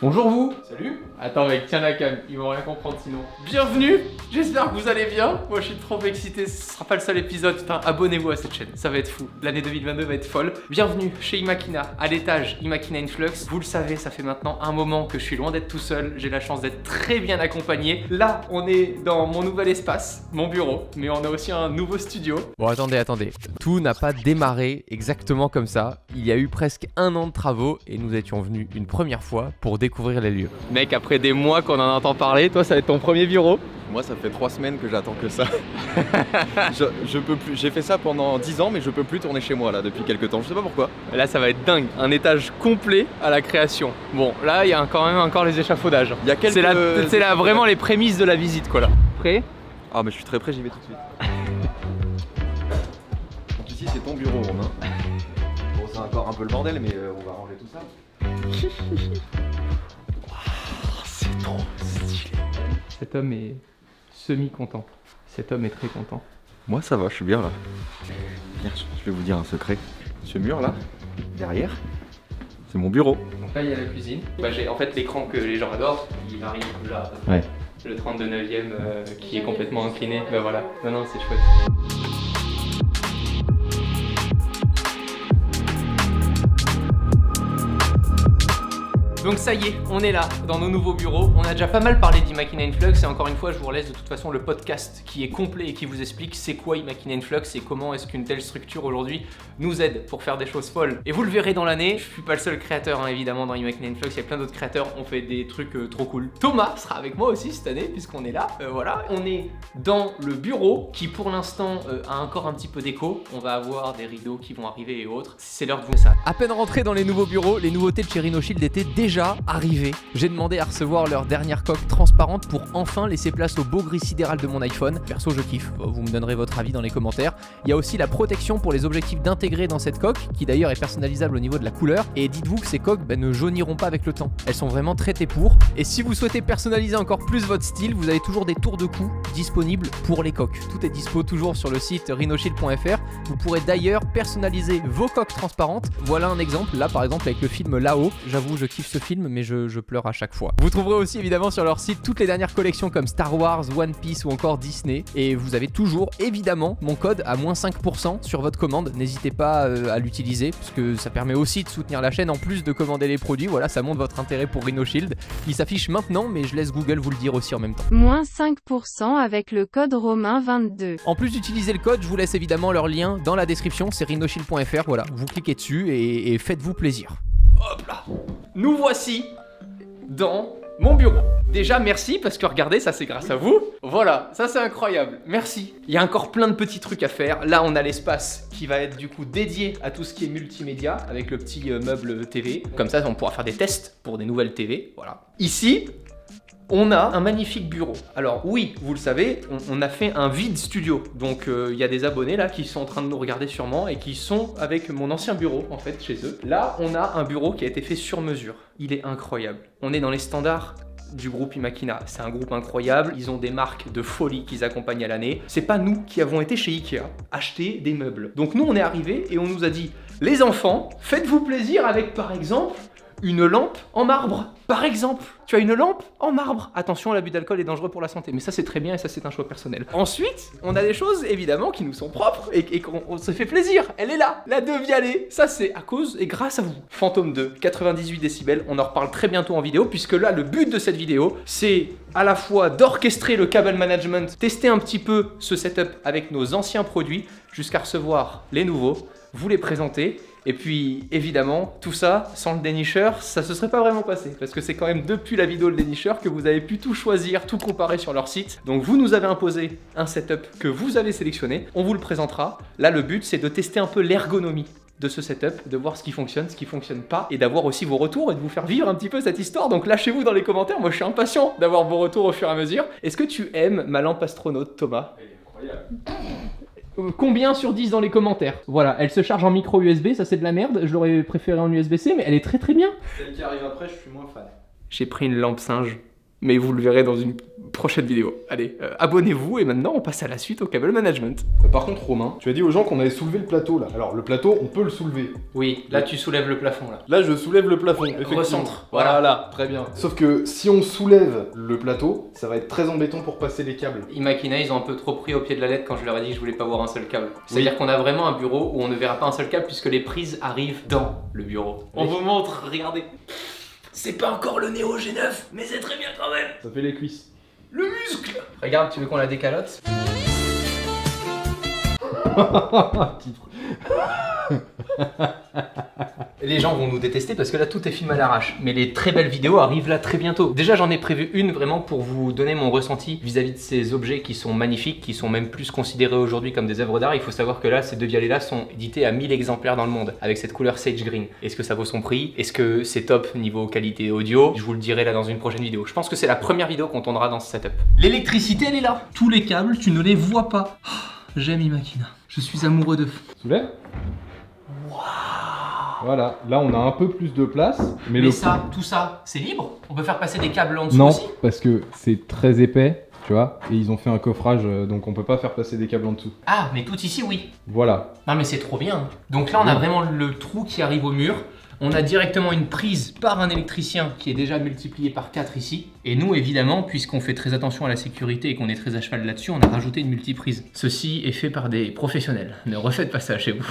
Bonjour vous. Salut. Attends mec, tiens la cam, ils vont rien comprendre sinon. Bienvenue, j'espère que vous allez bien. Moi je suis trop excité, ce sera pas le seul épisode. Putain, abonnez-vous à cette chaîne, ça va être fou. L'année 2022 va être folle. Bienvenue chez Imakina, à l'étage Imakina Influx. Vous le savez, ça fait maintenant un moment que je suis loin d'être tout seul. J'ai la chance d'être très bien accompagné. Là, on est dans mon nouvel espace, mon bureau, mais on a aussi un nouveau studio. Bon attendez, tout n'a pas démarré exactement comme ça. Il y a eu presque un an de travaux et nous étions venus une première fois pour découvrir les lieux. Mec, après des mois qu'on en entend parler, toi ça va être ton premier bureau. Moi ça fait 3 semaines que j'attends que ça. je peux plus, j'ai fait ça pendant 10 ans mais je peux plus tourner chez moi là depuis quelques temps, je sais pas pourquoi. Là ça va être dingue, un étage complet à la création. Bon là il y a quand même encore les échafaudages. Il y a quelques... C'est là vraiment les prémices de la visite quoi là. Prêt? Ah mais je suis très prêt, j'y vais tout de suite. Donc ici c'est ton bureau Romain. Bon c'est encore un peu le bordel mais on va ranger tout ça. C'est trop stylé. Cet homme est semi-content. Cet homme est très content. Moi ça va, je suis bien là. Hier, je vais vous dire un secret. Ce mur là, derrière, c'est mon bureau. Donc là il y a la cuisine. Bah, j'ai en fait l'écran que les gens adorent, il arrive là. Ouais. Le 39e qui est complètement incliné. Bah voilà. Non c'est chouette. Donc ça y est, on est là, dans nos nouveaux bureaux. On a déjà pas mal parlé d'Imakina Influx et encore une fois, je vous relaisse de toute façon le podcast qui est complet et qui vous explique c'est quoi Imakina Influx et comment est-ce qu'une telle structure aujourd'hui nous aide pour faire des choses folles. Et vous le verrez dans l'année, je suis pas le seul créateur hein, évidemment dans Imakina Influx, il y a plein d'autres créateurs, on fait des trucs trop cool. Thomas sera avec moi aussi cette année puisqu'on est là, voilà. On est dans le bureau qui pour l'instant a encore un petit peu d'écho. On va avoir des rideaux qui vont arriver et autres. C'est l'heure de vous ça. À peine rentré dans les nouveaux bureaux, les nouveautés de chez Rhinoshield étaient déjà arrivées. J'ai demandé à recevoir leur dernière coque transparente pour enfin laisser place au beau gris sidéral de mon iPhone. Perso je kiffe, vous me donnerez votre avis dans les commentaires. Il y a aussi la protection pour les objectifs d'intégrer dans cette coque, qui d'ailleurs est personnalisable au niveau de la couleur. Et dites-vous que ces coques ne jauniront pas avec le temps. Elles sont vraiment traitées pour. Et si vous souhaitez personnaliser encore plus votre style, vous avez toujours des tours de cou disponibles pour les coques. Tout est dispo toujours sur le site rhinoshield.fr. Vous pourrez d'ailleurs personnaliser vos coques transparentes. Voilà un exemple, là par exemple avec le film Là-haut. J'avoue je kiffe ce film mais je pleure à chaque fois. Vous trouverez aussi évidemment sur leur site toutes les dernières collections comme Star Wars, One Piece ou encore Disney. Et vous avez toujours évidemment mon code à moins 5% sur votre commande. N'hésitez pas à l'utiliser puisque ça permet aussi de soutenir la chaîne en plus de commander les produits. Voilà, ça montre votre intérêt pour Rhinoshield. Il s'affiche maintenant mais je laisse Google vous le dire aussi en même temps. Moins 5% avec le code Romain22. En plus d'utiliser le code, je vous laisse évidemment leur lien dans la description, c'est rhinoshield.fr. Voilà, vous cliquez dessus et faites-vous plaisir. Hop là. Nous voici dans mon bureau. Déjà merci parce que regardez, ça c'est grâce à vous. Voilà, ça c'est incroyable, merci. Il y a encore plein de petits trucs à faire. Là on a l'espace qui va être du coup dédié à tout ce qui est multimédia avec le petit meuble TV. Comme ça on pourra faire des tests pour des nouvelles TV, voilà. Ici, on a un magnifique bureau. Alors oui, vous le savez, on a fait un vide studio. Donc il y a des abonnés là qui sont en train de nous regarder sûrement et qui sont avec mon ancien bureau en fait chez eux. Là, on a un bureau qui a été fait sur mesure. Il est incroyable. On est dans les standards du groupe Imakina. C'est un groupe incroyable. Ils ont des marques de folie qu'ils accompagnent à l'année. C'est pas nous qui avons été chez Ikea acheter des meubles. Donc nous, on est arrivés et on nous a dit les enfants, faites-vous plaisir avec par exemple une lampe en marbre. Par exemple, tu as une lampe en marbre. Attention, l'abus d'alcool est dangereux pour la santé, mais ça c'est très bien et ça c'est un choix personnel. Ensuite, on a des choses évidemment qui nous sont propres et qu'on se fait plaisir. Elle est là, la 2 Vialet. Ça c'est à cause et grâce à vous. Phantom 2, 98 décibels, on en reparle très bientôt en vidéo puisque là le but de cette vidéo c'est à la fois d'orchestrer le cable management, tester un petit peu ce setup avec nos anciens produits jusqu'à recevoir les nouveaux, vous les présenter. Et puis évidemment, tout ça, sans le dénicheur, ça se serait pas vraiment passé. Parce que c'est quand même depuis la vidéo de dénicheur que vous avez pu tout choisir, tout comparer sur leur site. Donc vous nous avez imposé un setup que vous avez sélectionné, on vous le présentera. Là le but c'est de tester un peu l'ergonomie de ce setup, de voir ce qui fonctionne pas, et d'avoir aussi vos retours et de vous faire vivre un petit peu cette histoire. Donc lâchez-vous dans les commentaires, moi je suis impatient d'avoir vos retours au fur et à mesure. Est-ce que tu aimes ma lampe astronaute, Thomas? Elle est incroyable. Combien sur 10 dans les commentaires? Voilà, elle se charge en micro USB, ça c'est de la merde, je l'aurais préféré en USB-C, mais elle est très très bien. Celle qui arrive après, je suis moins fan. J'ai pris une lampe singe Mais vous le verrez dans une prochaine vidéo. Allez, abonnez-vous et maintenant on passe à la suite au cable management. Par contre Romain, tu as dit aux gens qu'on avait soulevé le plateau là. Alors le plateau, on peut le soulever. Oui, là tu soulèves le plafond là. Là je soulève le plafond, effectivement. Recentre, Voilà, très bien. Sauf que si on soulève le plateau, ça va être très embêtant pour passer les câbles. Imakina, ils ont un peu trop pris au pied de la lettre quand je leur ai dit que je voulais pas voir un seul câble. C'est-à-dire qu'on a vraiment un bureau où on ne verra pas un seul câble puisque les prises arrivent dans le bureau. On vous montre, regardez. C'est pas encore le Neo G9, mais c'est très bien quand même. Ça fait les cuisses. Le muscle. Regarde, tu veux qu'on la décalote? Les gens vont nous détester parce que là tout est filmé à l'arrache. Mais les très belles vidéos arrivent là très bientôt. Déjà j'en ai prévu une vraiment pour vous donner mon ressenti vis-à-vis de ces objets qui sont magnifiques, qui sont même plus considérés aujourd'hui comme des œuvres d'art. Il faut savoir que là ces deux violets-là sont édités à 1000 exemplaires dans le monde avec cette couleur sage green. Est-ce que ça vaut son prix? Est-ce que c'est top niveau qualité audio? Je vous le dirai là dans une prochaine vidéo. Je pense que c'est la première vidéo qu'on tournera dans ce setup. L'électricité elle est là. Tous les câbles tu ne les vois pas. Oh, j'aime Imakina. Je suis amoureux de... Soulève. Voilà, là on a un peu plus de place. Mais ça, tout ça, c'est libre? On peut faire passer des câbles en dessous non, aussi? parce que c'est très épais, tu vois, et ils ont fait un coffrage, donc on peut pas faire passer des câbles en dessous. Ah, mais tout ici, oui. Voilà. Non mais c'est trop bien. Donc là, on a vraiment le trou qui arrive au mur. On a directement une prise par un électricien qui est déjà multiplié par 4 ici. Et nous, évidemment, puisqu'on fait très attention à la sécurité et qu'on est très à cheval là-dessus, on a rajouté une multiprise. Ceci est fait par des professionnels. Ne refaites pas ça chez vous.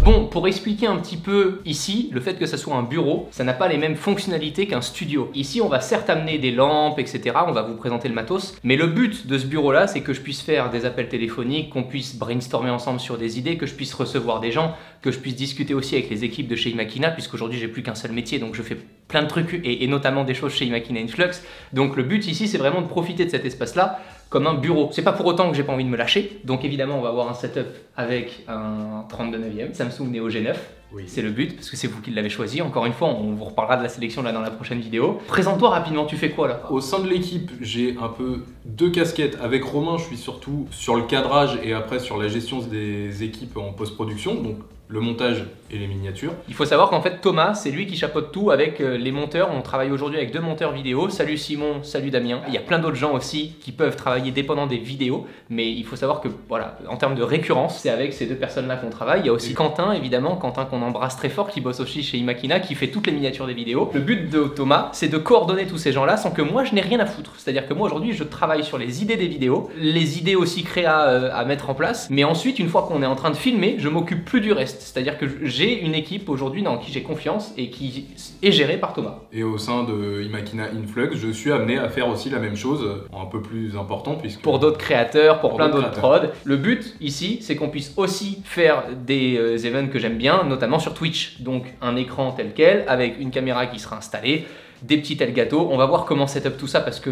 Bon, pour expliquer un petit peu ici, le fait que ça soit un bureau, ça n'a pas les mêmes fonctionnalités qu'un studio. Ici, on va certes amener des lampes, etc. On va vous présenter le matos. Mais le but de ce bureau-là, c'est que je puisse faire des appels téléphoniques, qu'on puisse brainstormer ensemble sur des idées, que je puisse recevoir des gens, que je puisse discuter aussi avec les équipes de chez Imakina, puisqu'aujourd'hui, j'ai plus qu'un seul métier, donc je fais plein de trucs et notamment des choses chez Imakina Influx. Donc le but ici, c'est vraiment de profiter de cet espace-là comme un bureau. C'est pas pour autant que j'ai pas envie de me lâcher. Donc évidemment, on va avoir un setup avec un 32/9e Samsung Neo G9. Oui. C'est le but, parce que c'est vous qui l'avez choisi. Encore une fois, on vous reparlera de la sélection là dans la prochaine vidéo. Présente-toi rapidement, tu fais quoi là? Au sein de l'équipe, j'ai un peu deux casquettes. Avec Romain, je suis surtout sur le cadrage et après sur la gestion des équipes en post-production, donc le montage et les miniatures. Il faut savoir qu'en fait Thomas, c'est lui qui chapeaute tout avec les monteurs. On travaille aujourd'hui avec 2 monteurs vidéo. Salut Simon, salut Damien. Il y a plein d'autres gens aussi qui peuvent travailler dépendant des vidéos, mais il faut savoir que voilà, en termes de récurrence, c'est avec ces 2 personnes-là qu'on travaille. Il y a aussi Quentin, évidemment, Quentin qu'on embrasse très fort, qui bosse aussi chez Imakina, qui fait toutes les miniatures des vidéos. Le but de Thomas, c'est de coordonner tous ces gens-là sans que moi je n'ai rien à foutre. C'est-à-dire que moi aujourd'hui, je travaille sur les idées des vidéos, les idées aussi créa à mettre en place, mais ensuite, une fois qu'on est en train de filmer, je m'occupe plus du reste. C'est-à-dire que j'ai une équipe aujourd'hui dans qui j'ai confiance et qui est gérée par Thomas. Et au sein de Imakina Influx, je suis amené à faire aussi la même chose, un peu plus important puisque... Pour d'autres créateurs, pour plein d'autres prods. Le but ici, c'est qu'on puisse aussi faire des events que j'aime bien, notamment sur Twitch. Donc un écran tel quel, avec une caméra qui sera installée, des petits Elgato. On va voir comment setup tout ça parce que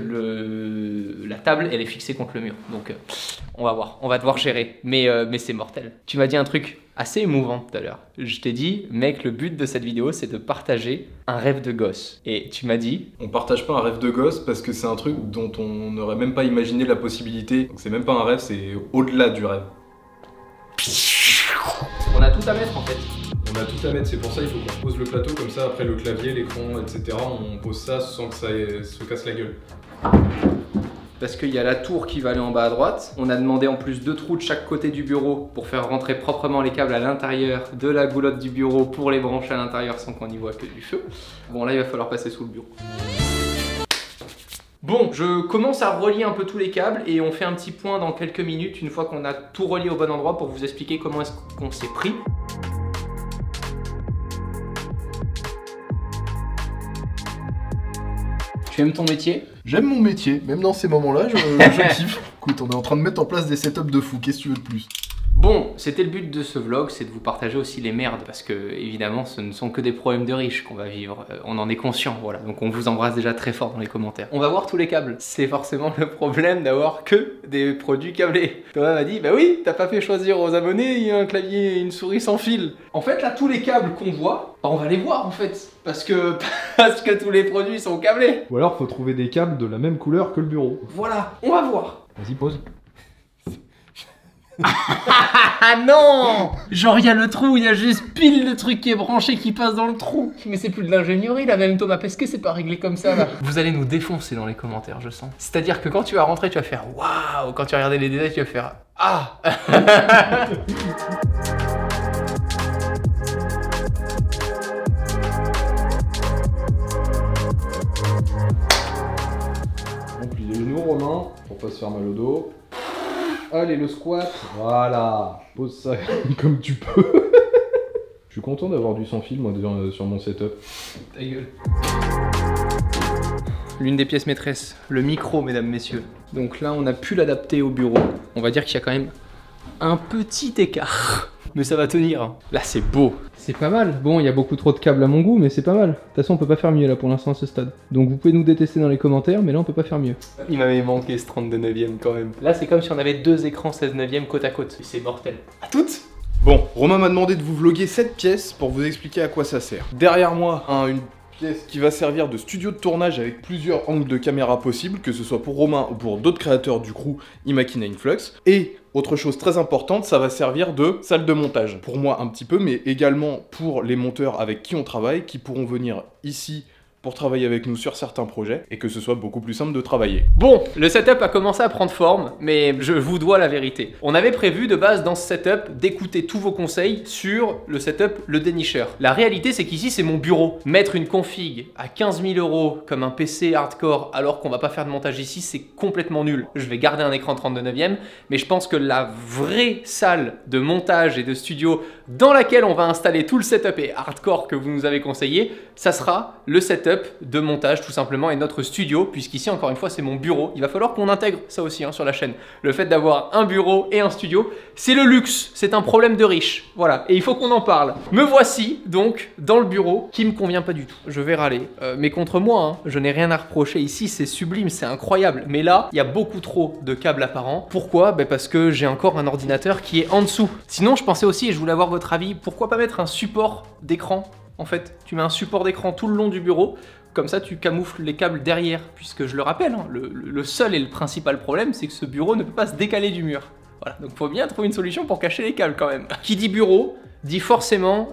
la table elle est fixée contre le mur. Donc on va voir, on va devoir gérer. Mais c'est mortel. Tu m'as dit un truc assez émouvant tout à l'heure. Je t'ai dit, mec, le but de cette vidéo c'est de partager un rêve de gosse. Et tu m'as dit... On partage pas un rêve de gosse parce que c'est un truc dont on n'aurait même pas imaginé la possibilité. Donc c'est même pas un rêve, c'est au-delà du rêve. On a tout à mettre en fait. On a tout à mettre, c'est pour ça il faut qu'on pose le plateau comme ça, après le clavier, l'écran, etc. On pose ça sans que ça se casse la gueule. Parce qu'il y a la tour qui va aller en bas à droite. On a demandé en plus 2 trous de chaque côté du bureau pour faire rentrer proprement les câbles à l'intérieur de la goulotte du bureau pour les brancher à l'intérieur sans qu'on y voit que du feu. Bon là il va falloir passer sous le bureau. Bon, je commence à relier un peu tous les câbles et on fait un petit point dans quelques minutes une fois qu'on a tout relié au bon endroit pour vous expliquer comment est-ce qu'on s'est pris. Tu aimes ton métier? J'aime mon métier, même dans ces moments-là, je kiffe. Écoute, on est en train de mettre en place des setups de fou, qu'est-ce que tu veux de plus? Bon, c'était le but de ce vlog, c'est de vous partager aussi les merdes, parce que évidemment ce ne sont que des problèmes de riches qu'on va vivre, on en est conscient, voilà, donc on vous embrasse déjà très fort dans les commentaires. On va voir tous les câbles, c'est forcément le problème d'avoir que des produits câblés. Thomas m'a dit, bah oui, t'as pas fait choisir aux abonnés un clavier et une souris sans fil. En fait là, tous les câbles qu'on voit, bah, on va les voir en fait, parce que tous les produits sont câblés. Ou alors faut trouver des câbles de la même couleur que le bureau. Voilà, on va voir. Vas-y, pose. Ah non! Genre il y a le trou, il y a juste pile le truc qui est branché qui passe dans le trou. Mais c'est plus de l'ingénierie là, même Thomas Pesquet c'est pas réglé comme ça là. Vous allez nous défoncer dans les commentaires, je sens. C'est-à-dire que quand tu vas rentrer, tu vas faire waouh, quand tu vas regarder les détails, tu vas faire ah. On plie les genoux, Romain, pour pas se faire mal au dos. Allez, le squat. Voilà. Pose ça comme tu peux. Je suis content d'avoir du sans fil, moi, sur mon setup. Ta gueule. L'une des pièces maîtresses, le micro, mesdames, messieurs. Donc là, on a pu l'adapter au bureau. On va dire qu'il y a quand même un petit écart. Mais ça va tenir. Là, c'est beau. C'est pas mal. Bon, il y a beaucoup trop de câbles à mon goût, mais c'est pas mal. De toute façon, on peut pas faire mieux là pour l'instant à ce stade. Donc vous pouvez nous détester dans les commentaires, mais là, on peut pas faire mieux. Il m'avait manqué ce 32 neuvième quand même. Là, c'est comme si on avait deux écrans 16 neuvième côte à côte. C'est mortel. À toutes. Bon, Romain m'a demandé de vous vlogger cette pièce pour vous expliquer à quoi ça sert. Derrière moi, une pièce qui va servir de studio de tournage avec plusieurs angles de caméra possibles, que ce soit pour Romain ou pour d'autres créateurs du crew Imakina Influx. Et autre chose très importante, ça va servir de salle de montage. Pour moi un petit peu, mais également pour les monteurs avec qui on travaille, qui pourront venir ici pour travailler avec nous sur certains projets et que ce soit beaucoup plus simple de travailler. Bon, le setup a commencé à prendre forme, mais je vous dois la vérité. On avait prévu de base dans ce setup d'écouter tous vos conseils sur le setup Le Dénicheur. La réalité, c'est qu'ici, c'est mon bureau. Mettre une config à 15 000 € comme un PC hardcore alors qu'on va pas faire de montage ici, c'est complètement nul. Je vais garder un écran 32 neuvième, mais je pense que la vraie salle de montage et de studio dans laquelle on va installer tout le setup et hardcore que vous nous avez conseillé, ça sera le setup de montage tout simplement et notre studio, puisqu'ici encore une fois c'est mon bureau. Il va falloir qu'on intègre ça aussi sur la chaîne. Le fait d'avoir un bureau et un studio, c'est le luxe, c'est un problème de riche. Voilà, et il faut qu'on en parle. Me voici donc dans le bureau qui me convient pas du tout. Je vais râler, mais contre moi, hein, je n'ai rien à reprocher ici, c'est sublime, c'est incroyable. Mais là, il y a beaucoup trop de câbles apparents. Pourquoi? Parce que j'ai encore un ordinateur qui est en dessous. Sinon, je pensais aussi, et je voulais avoir votre avis, pourquoi pas mettre un support d'écran? En fait, tu mets un support d'écran tout le long du bureau, comme ça tu camoufles les câbles derrière, puisque je le rappelle, hein, le seul et le principal problème, c'est que ce bureau ne peut pas se décaler du mur. Voilà, donc faut bien trouver une solution pour cacher les câbles quand même. Qui dit bureau, dit forcément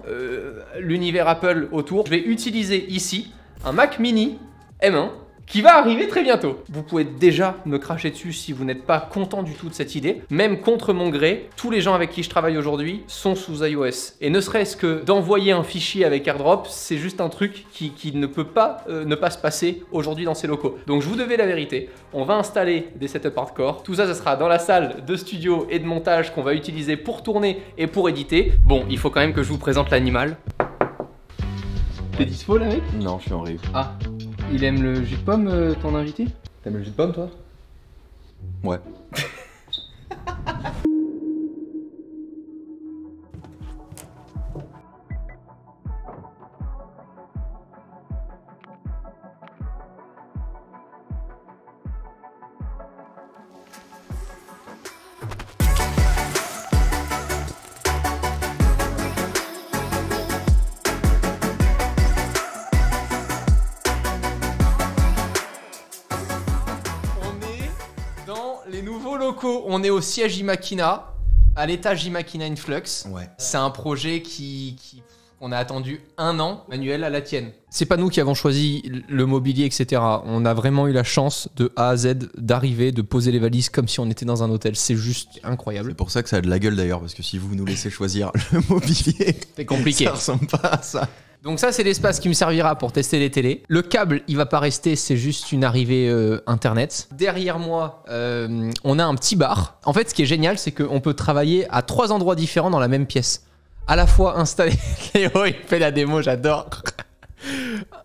l'univers Apple autour. Je vais utiliser ici un Mac Mini M1, qui va arriver très bientôt. Vous pouvez déjà me cracher dessus si vous n'êtes pas content du tout de cette idée. Même contre mon gré, tous les gens avec qui je travaille aujourd'hui sont sous iOS. Et ne serait-ce que d'envoyer un fichier avec AirDrop, c'est juste un truc qui ne peut pas ne pas se passer aujourd'hui dans ces locaux. Donc je vous devais la vérité. On va installer des setups hardcore. Tout ça, ça sera dans la salle de studio et de montage qu'on va utiliser pour tourner et pour éditer. Bon, il faut quand même que je vous présente l'animal. T'es dispo là, mec? Non, je suis en rive. Ah. Il aime le jus de pomme, ton invité? T'aimes le jus de pomme, toi? Ouais. Les nouveaux locaux, on est au siège Imakina, à l'étage Imakina Influx. Ouais. C'est un projet on a attendu 1 an, Manuel, à la tienne. C'est pas nous qui avons choisi le mobilier, etc. On a vraiment eu la chance de A à Z d'arriver, de poser les valises comme si on était dans un hôtel. C'est juste incroyable. C'est pour ça que ça a de la gueule d'ailleurs, parce que si vous nous laissez choisir le mobilier, c'est compliqué. Ça ressemble pas à ça. Donc ça, c'est l'espace qui me servira pour tester les télés. Le câble, il va pas rester, c'est juste une arrivée internet. Derrière moi, on a un petit bar. En fait, ce qui est génial, c'est qu'on peut travailler à 3 endroits différents dans la même pièce. À la fois installé... Léo, il fait la démo, j'adore.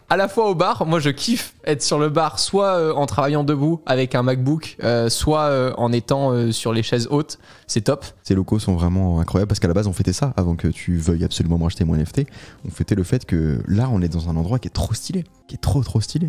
À la fois au bar, moi je kiffe être sur le bar, soit en travaillant debout avec un MacBook, soit en étant sur les chaises hautes, c'est top. Ces locaux sont vraiment incroyables parce qu'à la base on fêtait ça avant que tu veuilles absolument me racheter mon NFT. On fêtait le fait que là on est dans un endroit qui est trop stylé, qui est trop stylé.